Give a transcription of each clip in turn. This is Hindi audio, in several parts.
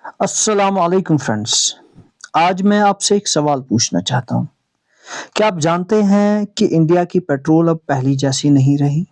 अस्सलाम वालेकुम फ्रेंड्स। आज मैं आपसे एक सवाल पूछना चाहता हूँ। क्या आप जानते हैं कि इंडिया की पेट्रोल अब पहली जैसी नहीं रही?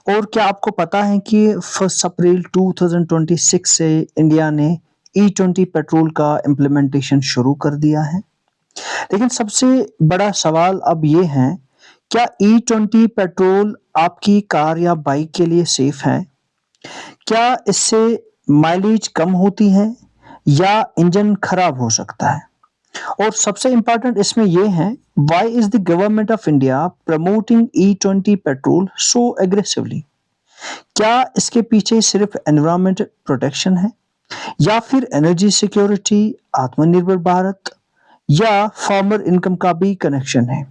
और क्या आपको पता है कि 1 अप्रैल 2026 से इंडिया ने ई-20 पेट्रोल का इम्प्लीमेंटेशन शुरू कर दिया है? लेकिन सबसे बड़ा सवाल अब ये है, क्या ई-20 पेट्रोल आपकी कार या बाइक के लिए सेफ है? क्या इससे माइलेज कम होती है या इंजन खराब हो सकता है? और सबसे इम्पोर्टेंट इसमें ये है, why is the government of India promoting ई-20 पेट्रोल सो एग्रेसिवली? क्या इसके पीछे सिर्फ एनवायरमेंट प्रोटेक्शन है या फिर एनर्जी सिक्योरिटी, आत्मनिर्भर भारत या फार्मर इनकम का भी कनेक्शन है?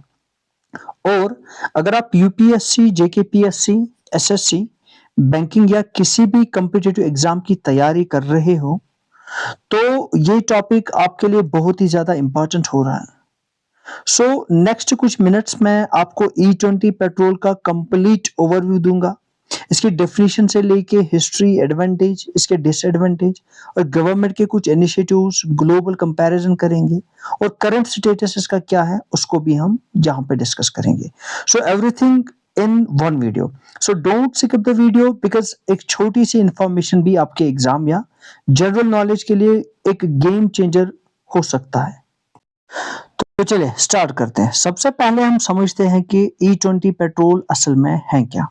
और अगर आप यूपीएससी, जेकेपीएससी, एसएससी, बैंकिंग या किसी भी कॉम्पिटिटिव एग्जाम की तैयारी कर रहे हो, तो ये टॉपिक आपके लिए बहुत ही ज़्यादा इम्पोर्टेंट हो रहा है। सो नेक्स्ट कुछ मिनट्स में आपको ई-20 पेट्रोल का कंप्लीट ओवरव्यू दूंगा। इसकी डेफिनेशन से लेके हिस्ट्री, एडवांटेज, इसके डिसएडवांटेज और गवर्नमेंट के कुछ इनिशिएटिव्स, ग्लोबल कंपैरिजन करेंगे और करंट स्टेटस इसका क्या है उसको भी हम यहाँ पे डिस्कस करेंगे। So everything in one video. So don't skip the video because एक छोटी सी इंफॉर्मेशन भी आपके एग्जाम या जनरल नॉलेज के लिए एक गेम चेंजर हो सकता है। तो चलिए स्टार्ट करते हैं। सबसे पहले हम समझते हैं कि ई-20 पेट्रोल असल में है क्या।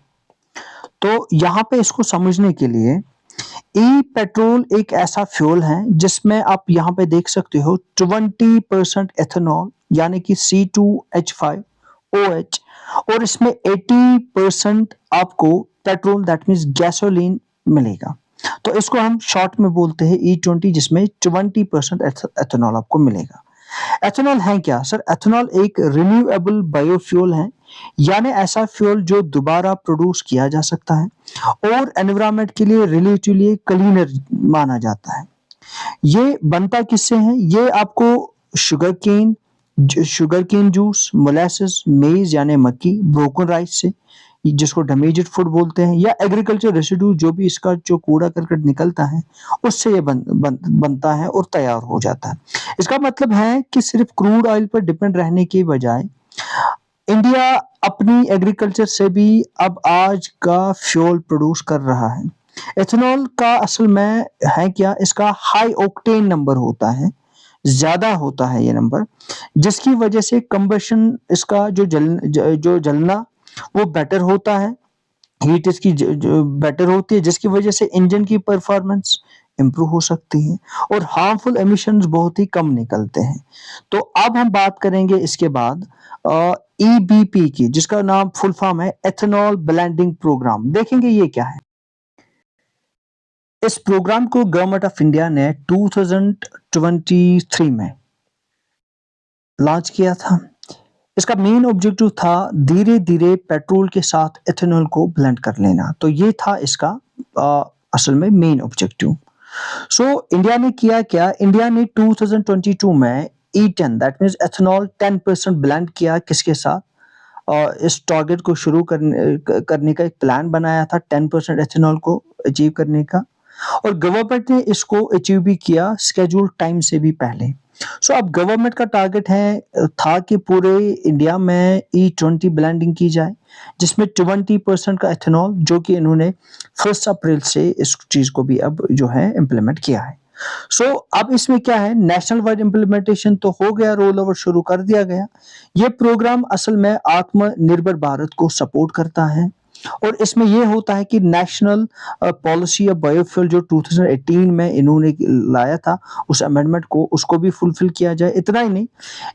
तो यहाँ पे इसको समझने के लिए ई पेट्रोल एक ऐसा फ्यूल है जिसमें आप यहाँ पे देख सकते हो 20% एथेनॉल यानी कि C2H5OH और इसमें 80% आपको पेट्रोल दैट मीन्स गैसोलीन मिलेगा। तो इसको हम शॉर्ट में बोलते हैं ई-20 जिसमें 20% एथेनॉल आपको मिलेगा। एथेनॉल है क्या सर? एथेनॉल एक रिन्यूएबल बायोफ्यूल है, यानी ऐसा फ्यूल जो दोबारा प्रोड्यूस किया जा सकता है और एनवायरनमेंट के लिए रिलेटिवली क्लीनर माना जाता है। ये बनता किससे है? ये आपको शुगर केन जूस, मोलासेस, मेज यानी मक्की, ब्रोकन राइस से, जिसको डैमेज्ड फूड बोलते हैं, या एग्रीकल्चर रेसिड्यू जो भी इसका जो कूड़ा करकट निकलता है उससे ये बनता है और तैयार हो जाता है। इसका मतलब है कि सिर्फ क्रूड ऑयल पर डिपेंड रहने के बजाय इंडिया अपनी एग्रीकल्चर से भी अब आज का फ्यूल प्रोड्यूस कर रहा है। एथेनॉल का असल में है क्या? इसका हाई ऑक्टेन नंबर होता है, ज्यादा होता है ये नंबर, जिसकी वजह से कंबशन इसका जो जलना वो बेटर होता है, हीट इसकी बेटर होती है, जिसकी वजह से इंजन की परफॉर्मेंस इम्प्रूव हो सकती है और हार्मफुल एमिशंस बहुत ही कम निकलते हैं। तो अब हम बात करेंगे इसके बाद ईबीपी की, जिसका नाम फुल फॉर्म है एथेनॉल ब्लेंडिंग प्रोग्राम। देखेंगे ये क्या है। इस प्रोग्राम को गवर्नमेंट ऑफ इंडिया ने 2023 में लॉन्च किया था। इसका मेन ऑब्जेक्टिव था धीरे धीरे पेट्रोल के साथ एथेनॉल को ब्लेंड कर लेना। तो ये था इसका असल में मेन ऑब्जेक्टिव। सो इंडिया ने किया क्या? इंडिया ने 2022 में E10 that means ethanol 10% blend किया। किसके साथ? इस टारगेट को शुरू करने का एक प्लान बनाया था 10% एथेनॉल को अचीव करने का, और गवर्नमेंट ने इसको अचीव भी किया स्केड्यूल टाइम से भी पहले। सो अब गवर्नमेंट का टारगेट था कि पूरे इंडिया में ई-20 ब्लेंडिंग की जाए, जिसमें 20% का एथेनॉल, जो कि इन्होंने 1 अप्रैल से इस चीज को भी अब जो है इम्प्लीमेंट किया है। सो अब इसमें क्या है, नेशनल वाइड इम्प्लीमेंटेशन तो हो गया, रोल ओवर शुरू कर दिया गया। ये प्रोग्राम असल में आत्मनिर्भर भारत को सपोर्ट करता है और इसमें ये होता है कि नेशनल पॉलिसी ऑफ बायोफ्यूल जो 2018 में इन्होंने लाया था, उस अमेंडमेंट को उसको भी फुलफिल किया जाए। इतना ही नहीं,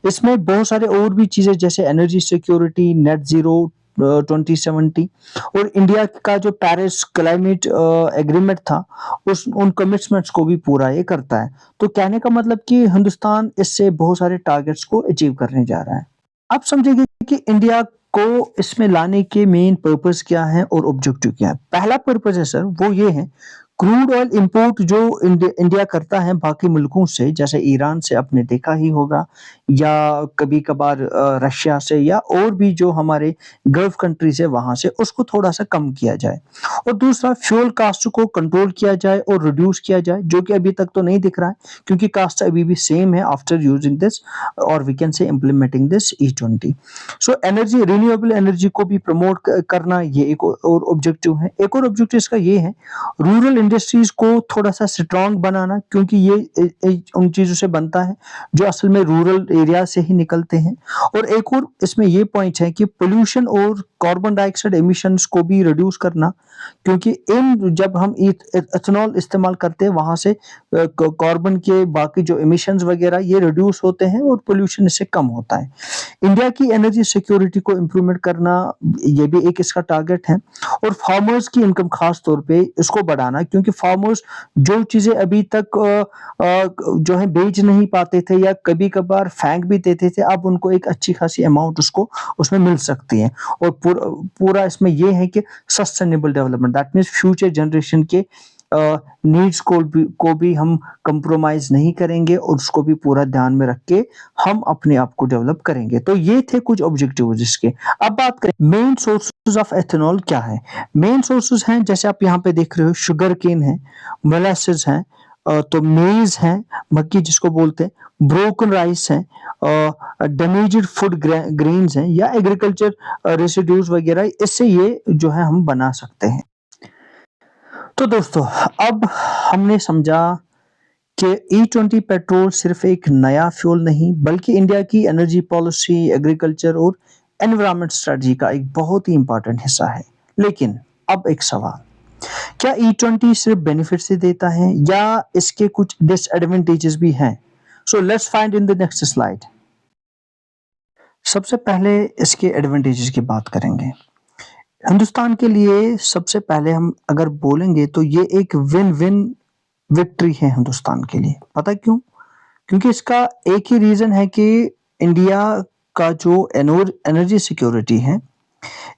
इसमें बहुत सारे और भी चीजें जैसे एनर्जी सिक्योरिटी, नेट जीरो 2070 और इंडिया का जो पेरिस क्लाइमेट एग्रीमेंट था, उस उन कमिटमेंट्स को भी पूरा ये करता है। तो कहने का मतलब कि हिंदुस्तान इससे बहुत सारे टारगेट्स को अचीव करने जा रहा है। आप समझेंगे कि इंडिया को इसमें लाने के मेन पर्पस क्या है और ऑब्जेक्टिव क्या है। पहला पर्पस है सर, वो ये है, क्रूड ऑयल इंपोर्ट जो इंडिया करता है बाकी मुल्कों से, जैसे ईरान से आपने देखा ही होगा, या कभी-कभार रशिया से या और भी जो हमारे गल्फ कंट्रीज़ है वहाँ से, उसको थोड़ा-सा कम किया जाए। और दूसरा फ्यूल कास्ट को कंट्रोल किया जाए और रिड्यूस किया जाए, जो कि अभी तक तो नहीं दिख रहा है क्योंकि कास्ट अभी भी सेम है आफ्टर यूजिंग दिस और we can say implementing this E20। So energy renewable energy को भी प्रमोट करना ये एक और ऑब्जेक्टिव है। एक और ऑब्जेक्टिव इसका ये है रूरल इंडस्ट्रीज को थोड़ा-सा स्ट्रॉन्ग बनाना, क्योंकि ये उन चीज़ों से बनता है जो असल में रूरल एरिया से ही निकलते हैं। और एक और इसमें ये पॉइंट है कि पोल्यूशन और कार्बन डाइऑक्साइड एमिशंस को भी रिड्यूस करना, क्योंकि इन जब हम एथेनॉल इस्तेमाल करते हैं वहाँ से कार्बन के बाकी जो एमिशंस वगैरह ये रिड्यूस होते हैं और पोल्यूशन इससे कम होता है। इंडिया की एनर्जी सिक्योरिटी को इम्प्रूवमेंट करना ये भी एक इसका टारगेट है। और फार्मर्स की इनकम खास तौर पे इसको बढ़ाना, क्योंकि फार्मर्स जो चीज़ें अभी तक जो है बेच नहीं पाते थे या कभी-कभार फेंक भी देते थे, अब उनको एक अच्छी खासी अमाउंट उसको उसमें मिल सकती है। और पूरा इसमें ये है कि sustainable development that means future generation के नीड्स को भी हम कंप्रोमाइज नहीं करेंगे और उसको भी पूरा ध्यान में रख के हम अपने आप को डेवलप करेंगे। तो ये थे कुछ ऑब्जेक्टिव्स इसके। अब बात करें मेन सोर्सेज ऑफ एथेनॉल क्या है। मेन सोर्सेज हैं जैसे आप यहाँ पे देख रहे हो, शुगर केन है, मोलासेस है, तो मेज है, मक्की जिसको बोलते हैं, ब्रोकन राइस है, डैमेज्ड फूड ग्रेन्स हैं या एग्रीकल्चर रेसिड्यूज वगैरह, इससे ये जो है हम बना सकते हैं। तो दोस्तों अब हमने समझा कि E20 पेट्रोल सिर्फ एक नया फ्यूल नहीं बल्कि इंडिया की एनर्जी पॉलिसी, एग्रीकल्चर और एनवायरनमेंट स्ट्रेटजी का एक बहुत ही इंपॉर्टेंट हिस्सा है। लेकिन अब एक सवाल, क्या E20 सिर्फ बेनिफिट्स ही देता है या इसके कुछ डिसएडवांटेजेस भी हैं? So let's find in the next slide. सबसे पहले इसके एडवांटेजेस की बात करेंगे। हिंदुस्तान के लिए सबसे पहले हम अगर बोलेंगे तो ये एक विन विन विक्ट्री है हिंदुस्तान के लिए। पता क्यों? क्योंकि इसका एक ही रीजन है कि इंडिया का जो एनर्जी सिक्योरिटी है,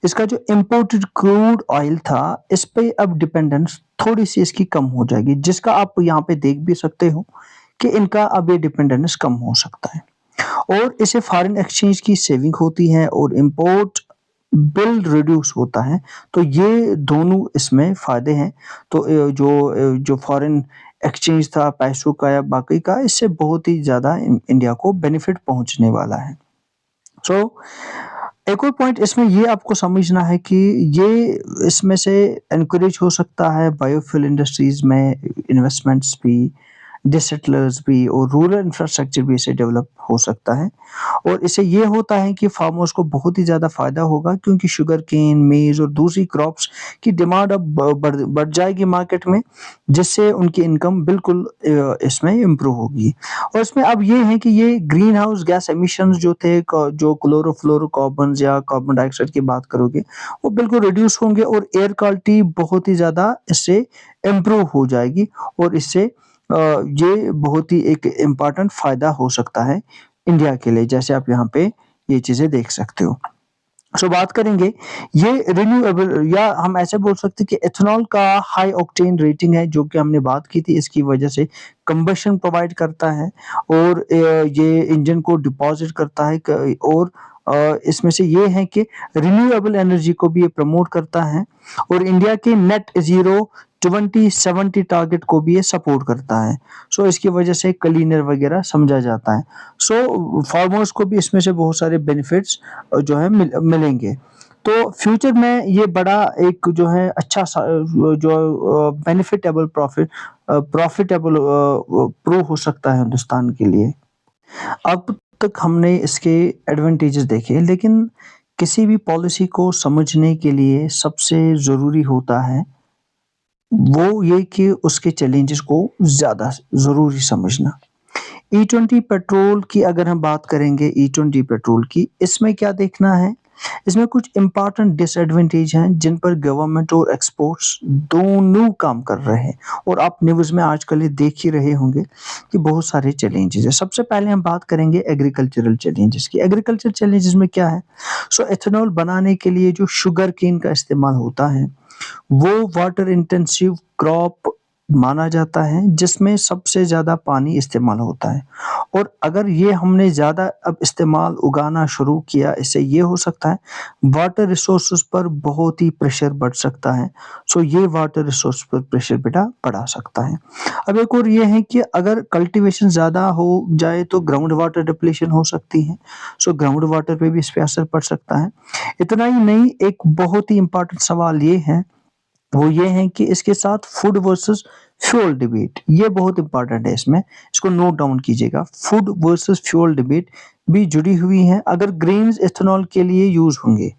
इसका जो इंपोर्टेड क्रूड ऑयल था, इस पे अब डिपेंडेंस थोड़ी सी इसकी कम हो जाएगी, जिसका आप यहाँ पे देख भी सकते हो कि इनका अब ये डिपेंडेंस कम हो सकता है। और इससे फॉरेन एक्सचेंज की सेविंग होती है और इंपोर्ट बिल रिड्यूस होता है। तो ये दोनों इसमें फायदे हैं। तो जो फॉरेन एक्सचेंज था पैसों का या बाकी का, इससे बहुत ही ज़्यादा इंडिया को बेनिफिट पहुंचने वाला है। सो एक और पॉइंट इसमें ये आपको समझना है कि ये इसमें से एनकरेज हो सकता है बायोफ्यूल इंडस्ट्रीज में इन्वेस्टमेंट्स भी, डिसेटलर्स भी और रूरल इंफ्रास्ट्रक्चर भी इससे डेवलप हो सकता है। और इससे ये होता है कि फार्मर्स को बहुत ही ज़्यादा फ़ायदा होगा, क्योंकि शुगर केन, मेज़ और दूसरी क्रॉप्स की डिमांड अब बढ़ जाएगी मार्केट में, जिससे उनकी इनकम बिल्कुल इसमें इम्प्रूव होगी। और इसमें अब ये है कि ये ग्रीन हाउस गैस एमिशंस जो थे, जो क्लोरोफ्लोरोकार्बन्स या कार्बन डाइऑक्साइड की बात करोगे, वो बिल्कुल रिड्यूस होंगे और एयर क्वालिटी बहुत ही ज़्यादा इससे इम्प्रूव हो जाएगी। और इससे ये बहुत ही एक इम्पॉर्टेंट फ़ायदा हो सकता है इंडिया के लिए, जैसे आप यहाँ पे ये चीज़ें देख सकते हो। सो बात करेंगे ये रिन्यूएबल, या हम ऐसे बोल सकते हैं कि एथेनॉल का हाई ऑक्टेन रेटिंग है, जो कि हमने बात की थी, इसकी वजह से कंबशन प्रोवाइड करता है और ये इंजन को डिपॉजिट करता है और इसमें से ये है कि रिन्यूएबल एनर्जी को भी ये प्रमोट करता है और इंडिया के नेट ज़ीरो 2070 टारगेट को भी ये सपोर्ट करता है। सो इसकी वजह से क्लीनर वगैरह समझा जाता है। सो फार्मर्स को भी इसमें से बहुत सारे बेनिफिट्स जो है मिलेंगे। तो फ्यूचर में ये बड़ा एक जो है अच्छा सा जो प्रॉफिटेबल प्रूव हो सकता है हिंदुस्तान के लिए। अब तक हमने इसके एडवांटेजेस देखे, लेकिन किसी भी पॉलिसी को समझने के लिए सबसे ज़रूरी होता है वो ये कि उसके चैलेंजेस को ज़्यादा ज़रूरी समझना। E20 पेट्रोल की अगर हम बात करेंगे, E20 पेट्रोल की, इसमें क्या देखना है? इसमें कुछ इम्पोर्टेंट डिसएडवांटेज हैं जिन पर गवर्नमेंट और एक्सपोर्ट्स दोनों काम कर रहे हैं और आप न्यूज़ में आजकल ये देख ही रहे होंगे कि बहुत सारे चैलेंजेस हैं। सबसे पहले हम बात करेंगे एग्रीकल्चरल चैलेंजेस की। एग्रीकल्चर चैलेंजेस में क्या है? सो एथेनॉल बनाने के लिए जो शुगर केन का इस्तेमाल होता है, वो वाटर इंटेंसिव क्रॉप माना जाता है जिसमें सबसे ज़्यादा पानी इस्तेमाल होता है और अगर ये हमने ज़्यादा अब इस्तेमाल उगाना शुरू किया, इससे ये हो सकता है वाटर रिसोर्सेज पर बहुत ही प्रेशर बढ़ सकता है। सो ये वाटर रिसोर्स पर प्रेशर बेटा बढ़ा सकता है। अब एक और ये है कि अगर कल्टीवेशन ज़्यादा हो जाए तो ग्राउंड वाटर डिप्लीशन हो सकती है। सो ग्राउंड वाटर पे भी इस पे असर पड़ सकता है। इतना ही नहीं, एक बहुत ही इम्पोर्टेंट सवाल ये है, वो ये है कि इसके साथ फूड वर्सेस फ्यूल डिबेट, ये बहुत इंपॉर्टेंट है इसमें, इसको नोट डाउन कीजिएगा। फूड वर्सेस फ्यूल डिबेट भी जुड़ी हुई है। अगर ग्रेन्स इथेनॉल के लिए यूज होंगे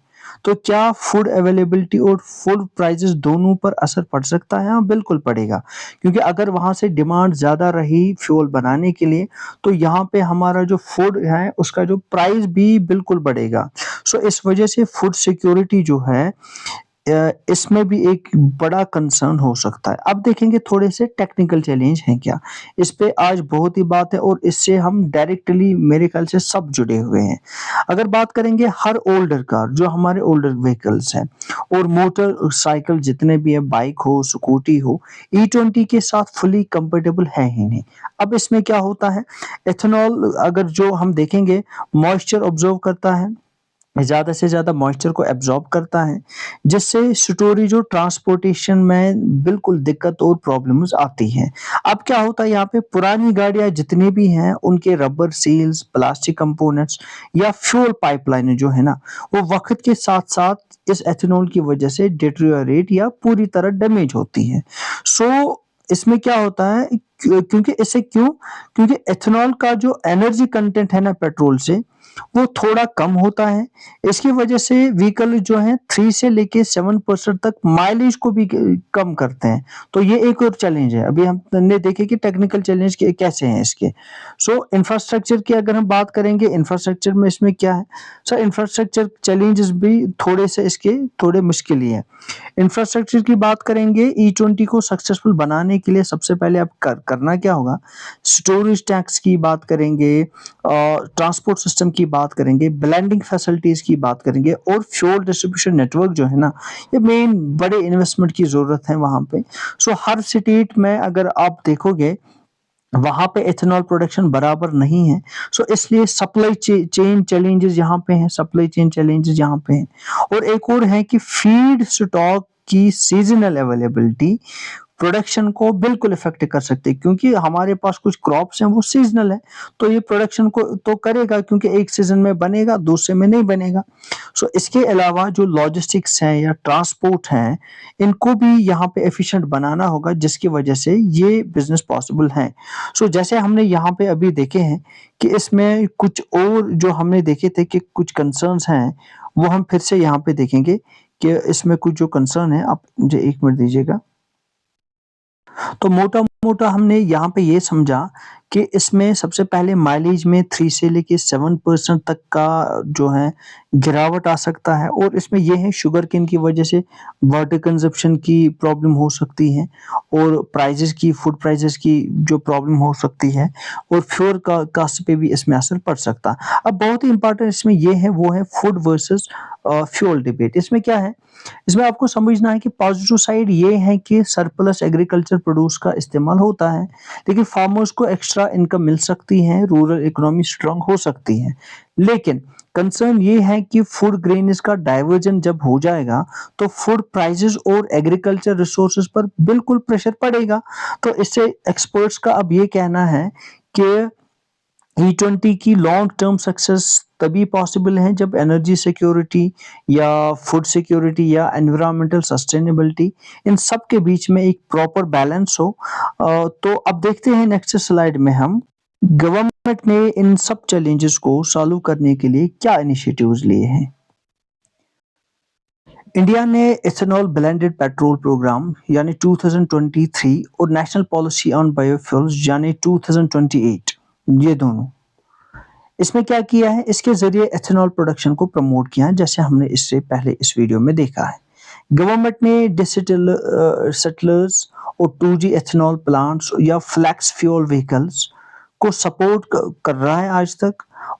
तो क्या फूड अवेलेबिलिटी और फूड प्राइसेस दोनों पर असर पड़ सकता है? हाँ, बिल्कुल पड़ेगा, क्योंकि अगर वहां से डिमांड ज्यादा रही फ्यूल बनाने के लिए तो यहाँ पे हमारा जो फूड है उसका जो प्राइस भी बिल्कुल बढ़ेगा। सो इस वजह से फूड सिक्योरिटी जो है इसमें भी एक बड़ा कंसर्न हो सकता है। अब देखेंगे थोड़े से टेक्निकल चैलेंज हैं क्या, इस पे आज बहुत ही बात है और इससे हम डायरेक्टली मेरे ख्याल से सब जुड़े हुए हैं। अगर बात करेंगे हर ओल्डर कार, जो हमारे ओल्डर व्हीकल्स हैं और मोटर साइकिल जितने भी है, बाइक हो स्कूटी हो, E20 के साथ फुली कंपेटेबल है ही नहीं। अब इसमें क्या होता है, एथेनॉल अगर जो हम देखेंगे मॉइस्चर ऑब्जर्व करता है, ज़्यादा से ज़्यादा मॉइस्चर को एब्जॉर्ब करता है, जिससे स्टोरेज और ट्रांसपोर्टेशन में बिल्कुल दिक्कत और प्रॉब्लम्स आती हैं। अब क्या होता है यहाँ पे, पुरानी गाड़ियाँ जितनी भी हैं उनके रबर सील्स, प्लास्टिक कंपोनेंट्स या फ्यूल पाइपलाइनें जो है ना, वो वक्त के साथ-साथ इस एथेनॉल की वजह से डिटेरियोरेट या पूरी तरह डैमेज होती हैं। सो इसमें क्या होता है, क्योंकि इससे क्यों? क्योंकि एथेनॉल का जो एनर्जी कंटेंट है ना पेट्रोल से, वो थोड़ा कम होता है। इसकी वजह से व्हीकल जो है 3 से लेके 7% तक माइलेज को भी कम करते हैं। तो ये एक और चैलेंज है। अभी हमने देखे कि टेक्निकल चैलेंज कैसे हैं इसके। सो इंफ्रास्ट्रक्चर की अगर हम बात करेंगे, इंफ्रास्ट्रक्चर में इसमें क्या है? सर इंफ्रास्ट्रक्चर चैलेंजेस भी थोड़े से इसके थोड़े मुश्किल ही है। इंफ्रास्ट्रक्चर की बात करेंगे, E20 को सक्सेसफुल बनाने के लिए सबसे पहले अब करना क्या होगा? स्टोरेज टैंक्स की बात करेंगे, ट्रांसपोर्ट सिस्टम की बात करेंगे, ब्लेंडिंग फैसिलिटीज की बात करेंगे और फ्यूल डिस्ट्रीब्यूशन नेटवर्क जो है ना, ये मेन बड़े इन्वेस्टमेंट की जरूरत है वहां पे। सो हर स्टेट में अगर आप देखोगे वहां पे एथेनॉल प्रोडक्शन बराबर नहीं है। सो इसलिए सप्लाई चेन चैलेंजेस यहाँ पे हैं, सप्लाई चेन चैलेंजेस यहाँ पे हैं। और एक और है कि फीड स्टॉक की सीजनल अवेलेबिलिटी प्रोडक्शन को बिल्कुल इफेक्ट कर सकती है, क्योंकि हमारे पास कुछ क्रॉप्स हैं वो सीजनल है, तो ये प्रोडक्शन को तो करेगा, क्योंकि एक सीजन में बनेगा दूसरे में नहीं बनेगा। सो इसके अलावा जो लॉजिस्टिक्स हैं या ट्रांसपोर्ट हैं, इनको भी यहाँ पे एफिशिएंट बनाना होगा, जिसकी वजह से ये बिजनेस पॉसिबल है। सो जैसे हमने यहाँ पे अभी देखे हैं कि इसमें कुछ और जो हमने देखे थे कि कुछ कंसर्न्स हैं, वो हम फिर से यहाँ पे देखेंगे कि इसमें कुछ जो कंसर्न है, आप मुझे 1 मिनट दीजिएगा। तो मोटा-मोटा हमने यहाँ पे ये समझा कि इसमें सबसे पहले माइलेज में 3 से लेके 7% तक का जो है गिरावट आ सकता है, और इसमें ये है शुगरकेन की वजह से वाटर कंजप्शन की प्रॉब्लम हो सकती है और फूड प्राइसेस की जो प्रॉब्लम हो सकती है, और फ्यूल का कास्ट पे भी इसमें असर पड़ सकता है। अब बहुत ही इम्पोर्टेंट इसमें ये है, वो है फूड वर्सेस फ्यूल डिबेट। इसमें क्या है, इसमें आपको समझना है कि पॉजिटिव साइड ये है कि सरप्लस एग्रीकल्चर प्रोड्यूस का इस्तेमाल होता है, लेकिन फार्मर्स को एक्स्ट्रा इनकम मिल सकती है, रूरल इकोनॉमी स्ट्रांग हो सकती है। लेकिन कंसर्न ये है कि फूड ग्रेन्स का डाइवर्जन जब हो जाएगा तो फूड प्राइसेस और एग्रीकल्चर रिसोर्सेज पर बिल्कुल प्रेशर पड़ेगा। तो इससे एक्सपर्ट्स का अब ये कहना है कि E20 की लॉन्ग टर्म सक्सेस तभी पॉसिबल है जब एनर्जी सिक्योरिटी या फूड सिक्योरिटी या एनवायरमेंटल सस्टेनेबिलिटी, इन सब के बीच में एक प्रॉपर बैलेंस हो। तो अब देखते हैं नेक्स्ट स्लाइड में हम गवर्नमेंट ने इन सब चैलेंजेस को सॉल्व करने के लिए क्या इनिशिएटिव्स लिए हैं। इंडिया ने इथेनॉल ब्लेंडेड पेट्रोल प्रोग्राम यानी 2023 और नेशनल पॉलिसी ऑन बायोफ्यूल्स यानी 2028, ये दोनों, इसमें क्या किया है, इसके ज़रिए एथेनॉल प्रोडक्शन को प्रमोट किया है, जैसे हमने इससे पहले इस वीडियो में देखा है। गवर्नमेंट ने डिजिटल सेटलर्स और 2G एथेनॉल प्लांट्स या फ्लेक्स फ्यूल व्हीकल्स को सपोर्ट कर रहा है आज तक,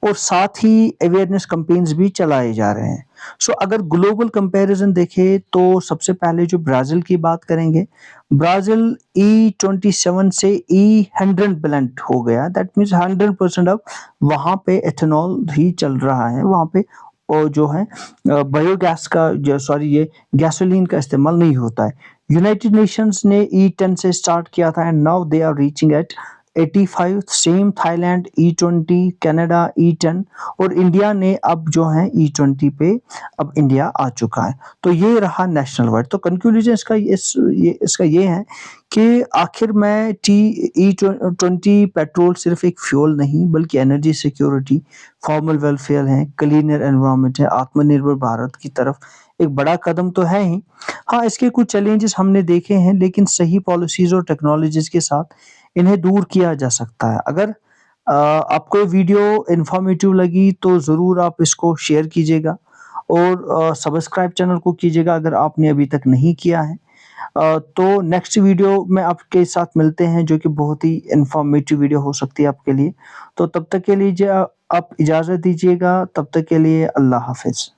और साथ ही अवेयरनेस कैंपेन्स भी चलाए जा रहे हैं। सो अगर ग्लोबल कंपैरिजन देखें तो सबसे पहले जो ब्राज़ील की बात करेंगे, ब्राज़ील E27 से E100 ब्लेंड हो गया, दैट मीन्स 100% अब वहाँ पे एथेनॉल ही चल रहा है, वहाँ पे और जो है बायोगैस का जो सॉरी ये गैसोलीन का इस्तेमाल नहीं होता है। यूनाइटेड नेशंस ने E10 से स्टार्ट किया था and now they are reaching at 85, same Thailand E20, Canada E10 और इंडिया ने अब जो है E20 पे अब इंडिया आ चुका है। तो ये रहा नेशनल वाइड। तो कंक्लूजन इसका ये है कि आखिर में E20 पेट्रोल सिर्फ एक फ्यूल नहीं बल्कि एनर्जी सिक्योरिटी, फॉर्मल वेलफेयर है, क्लीनर एनवायरनमेंट है, आत्मनिर्भर भारत की तरफ एक बड़ा कदम तो है ही। हाँ, इसके कुछ चैलेंजेस हमने देखे हैं लेकिन सही पॉलिसीज़ और टेक्नोलॉजीज़ के साथ इन्हें दूर किया जा सकता है। अगर आपको ये वीडियो इन्फॉर्मेटिव लगी तो ज़रूर आप इसको शेयर कीजिएगा और सब्सक्राइब चैनल को कीजिएगा अगर आपने अभी तक नहीं किया है। तो नेक्स्ट वीडियो में आपके साथ मिलते हैं जो कि बहुत ही इन्फॉर्मेटिव वीडियो हो सकती है आपके लिए। तो तब तक के लिए आप इजाज़त दीजिएगा, तब तक के लिए अल्लाह हाफ़िज़।